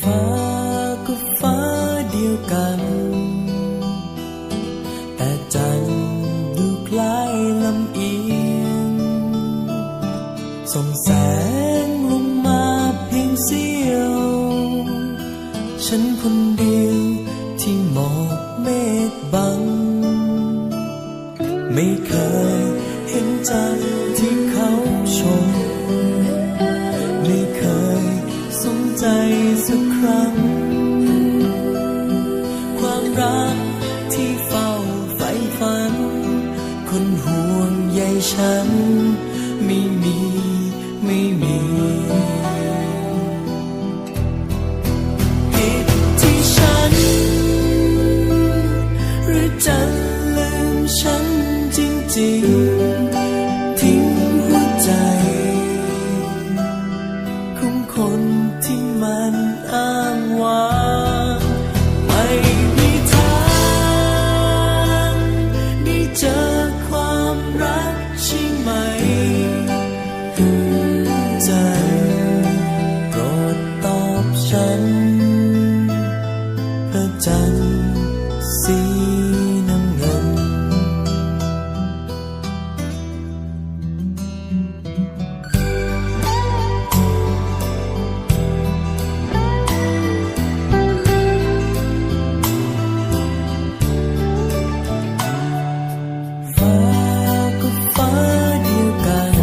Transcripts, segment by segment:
ฟ้าก็ฟ้าเดียวกันแต่จันทร์ดูคล้ายลำเอียงส่องแสงลงมาเพียงเสี้ยวฉันคนเดียวที่หมอกเมฆบังไม่เคยเห็นจันทร์ที่เขาชมไม่เคยสนใจสักครั้งความรักที่เฝ้าใฝ่ฝันคนห่วงใยฉันไม่มีผิดที่ฉันหรือจันทร์ลืมฉันจริงๆทิ้งหัวใจของคนที่มันอ้างว้างไม่มีทางได้เจอความรักใช่ไหมจันทร์โปรดตอบฉันพระจันทร์สีน้ำเงินฟ้าก็ฟ้าเดียวกัน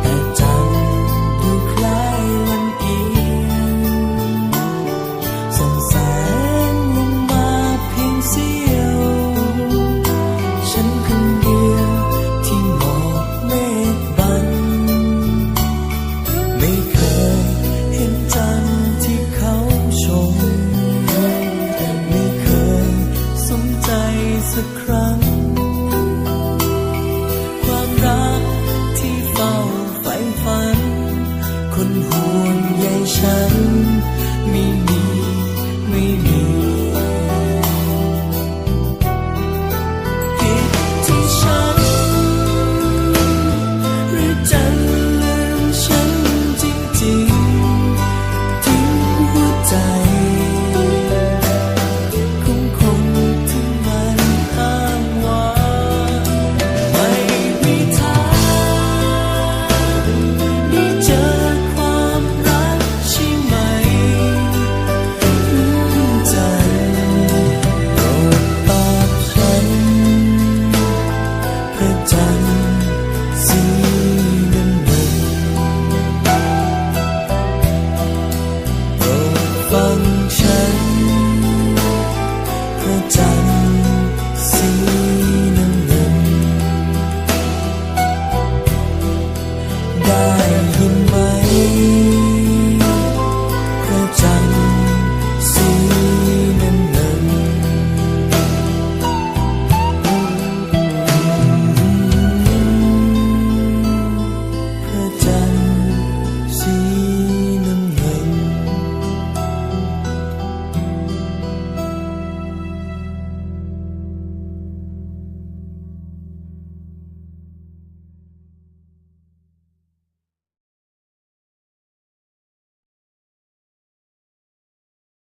แต่จันทร์ดูคล้ายลำเอียงส่องแสงลงมาเพียงเสี้ยวฉันคนเดียวที่หมอกเมฆบังไม่เคยเห็นจันทร์ที่เขาชมไม่เคยสนใจสักครั้งความรักที่เฝ้าใฝ่ฝันคนห่วงใยฉัน